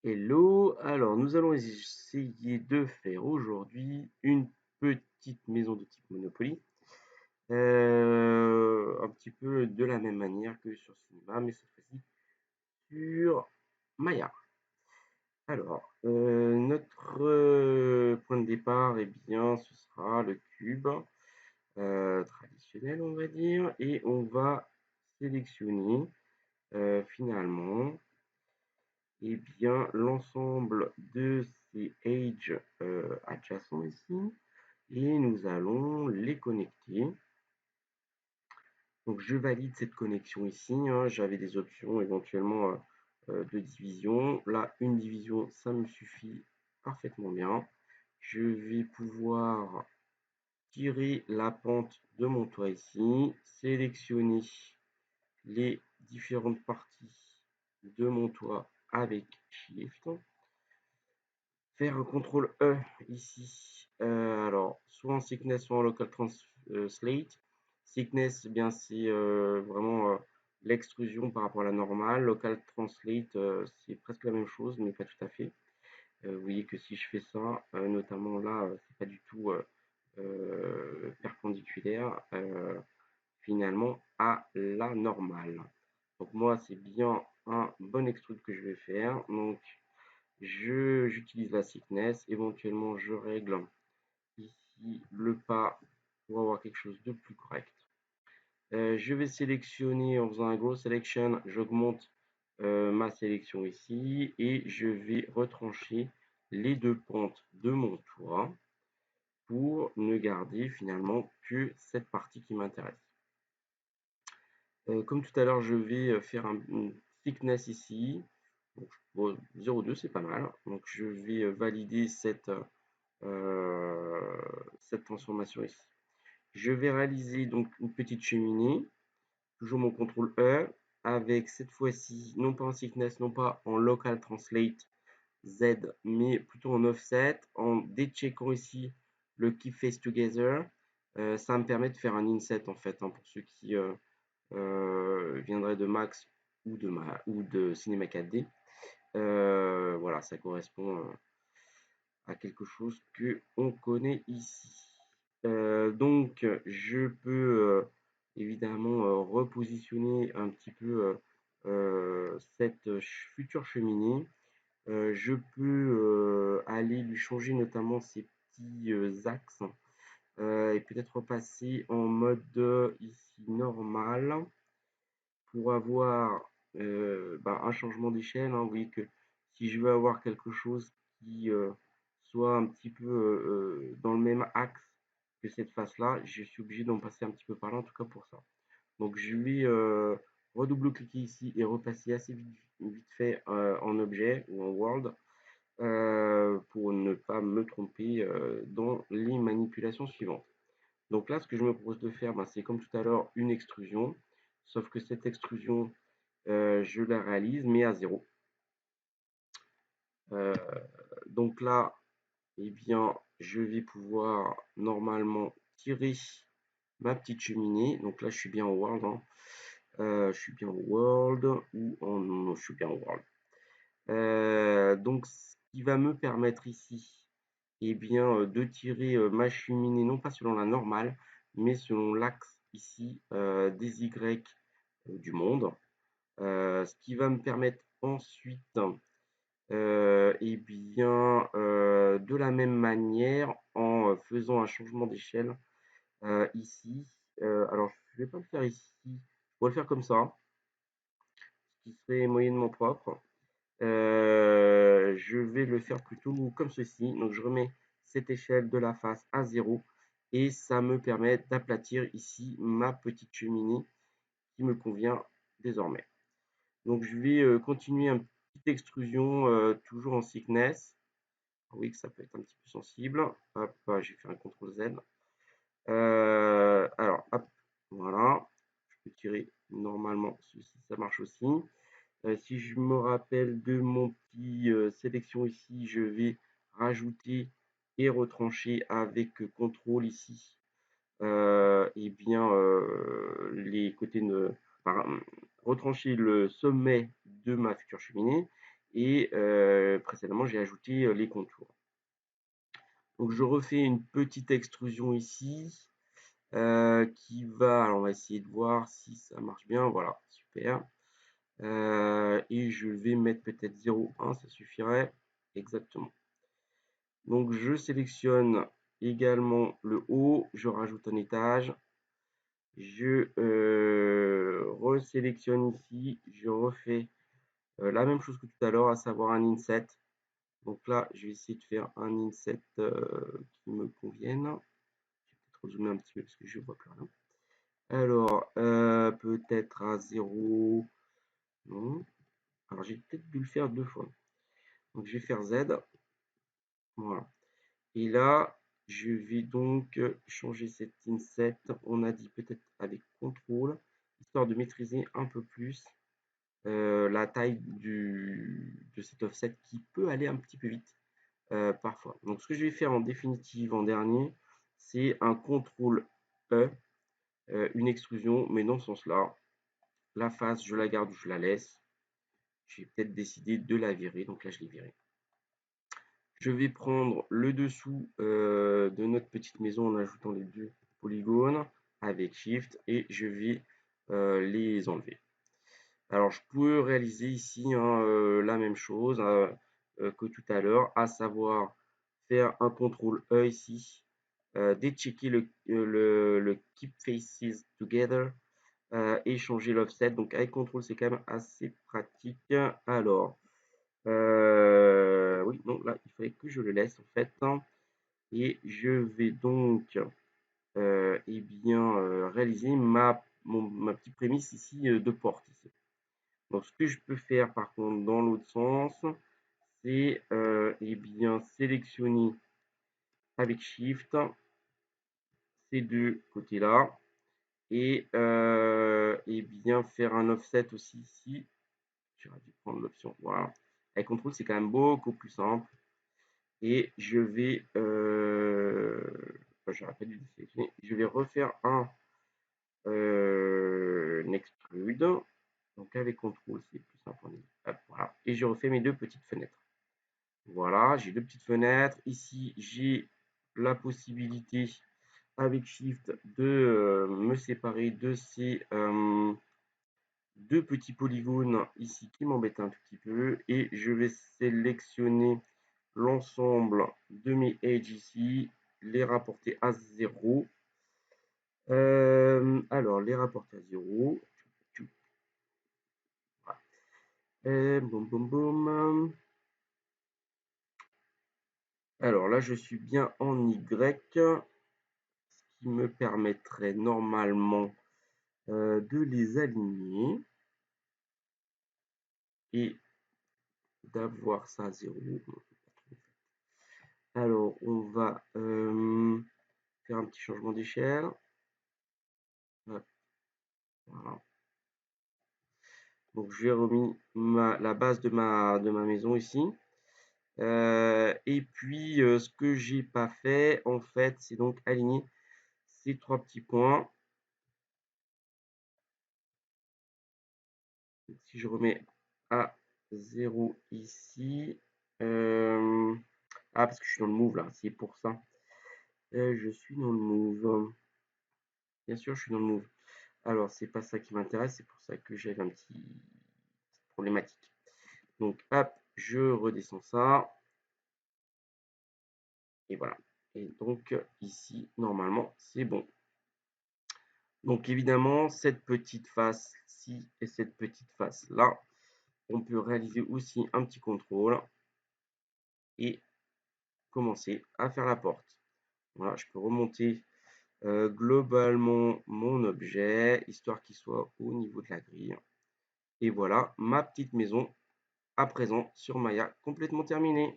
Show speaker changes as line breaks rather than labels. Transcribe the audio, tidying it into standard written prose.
Hello, alors nous allons essayer de faire aujourd'hui une petite maison de type Monopoly, un petit peu de la même manière que sur Cinema, mais cette fois-ci sur Maya. Alors, notre point de départ, eh bien, ce sera le cube traditionnel, on va dire, et on va sélectionner finalement eh bien, l'ensemble de ces edges adjacents ici, et nous allons les connecter. Donc, je valide cette connexion ici, hein. J'avais des options éventuellement de division. Là, une division, ça me suffit parfaitement bien. Je vais pouvoir tirer la pente de mon toit ici, sélectionner les différentes parties de mon toit avec Shift. Faire un contrôle E ici. Alors, soit en sickness, soit en local translate. Sickness, eh bien, c'est vraiment l'extrusion par rapport à la normale. Local translate, c'est presque la même chose, mais pas tout à fait. Vous voyez que si je fais ça, notamment là, c'est pas du tout perpendiculaire finalement à la normale. Donc moi, c'est bien un bon extrude que je vais faire. Donc j'utilise la thickness, éventuellement je règle ici le pas pour avoir quelque chose de plus correct. Je vais sélectionner en faisant un Grow Selection, j'augmente ma sélection ici et je vais retrancher les deux pentes de mon toit pour ne garder finalement que cette partie qui m'intéresse. Comme tout à l'heure, je vais faire une thickness ici. Donc, bon, 0,2 c'est pas mal. Donc je vais valider cette transformation ici. Je vais réaliser donc une petite cheminée, toujours mon CTRL E, avec cette fois-ci, non pas en thickness, non pas en local translate Z, mais plutôt en offset, en décheckant ici le keep face together. Ça me permet de faire un inset en fait, hein, pour ceux qui viendraient de Max ou de Cinema 4D. Voilà, ça correspond à quelque chose que on connaît ici. Donc, je peux évidemment repositionner un petit peu cette future cheminée. Je peux aller lui changer notamment ces petits axes et peut-être repasser en mode ici normal pour avoir un changement d'échelle, hein. Vous voyez que si je veux avoir quelque chose qui soit un petit peu dans le même axe que cette face-là, je suis obligé d'en passer un petit peu par là, en tout cas pour ça. Donc je vais redouble-cliquer ici et repasser assez vite fait en objet ou en world pour ne pas me tromper dans les manipulations suivantes. Donc là, ce que je me propose de faire, c'est comme tout à l'heure une extrusion, sauf que cette extrusion, je la réalise, mais à 0. Donc là, eh bien, je vais pouvoir normalement tirer ma petite cheminée. Donc là, je suis bien en world, hein. Je suis bien en world ou en... Non, je suis bien en world. Donc, ce qui va me permettre ici, eh bien, de tirer ma cheminée, non pas selon la normale, mais selon l'axe ici des Y du monde. Ce qui va me permettre ensuite, eh bien, de la même manière, en faisant un changement d'échelle ici. Alors, je ne vais pas le faire ici, je pourrais le faire comme ça, ce qui serait moyennement propre. Je vais le faire plutôt comme ceci. Donc, je remets cette échelle de la face à 0 et ça me permet d'aplatir ici ma petite cheminée qui me convient désormais. Donc, je vais continuer une petite extrusion toujours en thickness. Oui, que ça peut être un petit peu sensible. Hop, j'ai fait un CTRL Z. Alors, hop, voilà. Je peux tirer normalement ceci, ça marche aussi. Si je me rappelle de mon petit sélection ici, je vais rajouter et retrancher avec CTRL ici et bien les côtés retrancher le sommet de ma future cheminée et précédemment j'ai ajouté les contours. Donc je refais une petite extrusion ici qui va, alors on va essayer de voir si ça marche bien, voilà, super. Et je vais mettre peut-être 0,1, ça suffirait exactement. Donc je sélectionne également le haut, je rajoute un étage, je resélectionne ici, je refais la même chose que tout à l'heure, à savoir un inset. Donc là, je vais essayer de faire un inset qui me convienne. Je vais peut-être rezoomer un petit peu parce que je ne vois plus rien. Alors, peut-être à 0. Non. Alors, j'ai peut-être dû le faire 2 fois. Donc, je vais faire Z. Voilà. Et là, je vais donc changer cet inset. On a dit peut-être avec CTRL, histoire de maîtriser un peu plus la taille de cet offset qui peut aller un petit peu vite parfois. Donc, ce que je vais faire en définitive, en dernier, c'est un CTRL E, une extrusion, mais dans ce sens-là. La face, je la garde ou je la laisse. J'ai peut-être décidé de la virer, donc là, je l'ai virée. Je vais prendre le dessous de notre petite maison en ajoutant les 2 polygones avec Shift et je vais les enlever. Alors, je peux réaliser ici la même chose que tout à l'heure, à savoir faire un CTRL E ici, déchecker le Keep Faces Together et changer l'offset. Donc, avec CTRL, c'est quand même assez pratique. Alors, oui, non, là, il fallait que je le laisse en fait. Et je vais donc eh bien, réaliser ma petite prémisse ici de porte. Ici. Donc, ce que je peux faire par contre dans l'autre sens, c'est eh bien, sélectionner avec Shift ces deux côtés-là et eh bien, faire un offset aussi ici. J'aurais dû prendre l'option. Voilà. Avec CTRL, c'est quand même beaucoup plus simple. Et je vais, j'aurais pas dû sélectionner. Je vais refaire un extrude. Donc avec CTRL, c'est plus simple. Hop, voilà. Et je refais mes deux petites fenêtres. Voilà, j'ai deux petites fenêtres. Ici, j'ai la possibilité avec Shift de me séparer de ces deux petits polygones ici qui m'embêtent un tout petit peu. Et je vais sélectionner l'ensemble de mes edges ici, les rapporter à 0. Alors, les rapporter à 0. Boum, boum, boum. Alors là, je suis bien en Y, ce qui me permettrait normalement de les aligner et d'avoir ça à 0. Alors, on va faire un petit changement d'échelle. Voilà. Donc, j'ai remis la base de ma maison ici. Et puis, ce que j'ai pas fait, en fait, c'est donc aligner ces trois petits points. Si je remets à 0 ici, parce que je suis dans le move là, c'est pour ça. Je suis dans le move. Bien sûr, je suis dans le move. Alors, c'est pas ça qui m'intéresse, c'est pour ça que j'avais un petit problématique. Donc, hop, je redescends ça. Et voilà. Et donc, ici, normalement, c'est bon. Donc, évidemment, cette petite face-ci et cette petite face-là, on peut réaliser aussi un petit contrôle et commencer à faire la porte. Voilà, je peux remonter globalement mon objet, histoire qu'il soit au niveau de la grille. Et voilà, ma petite maison, à présent, sur Maya, complètement terminée.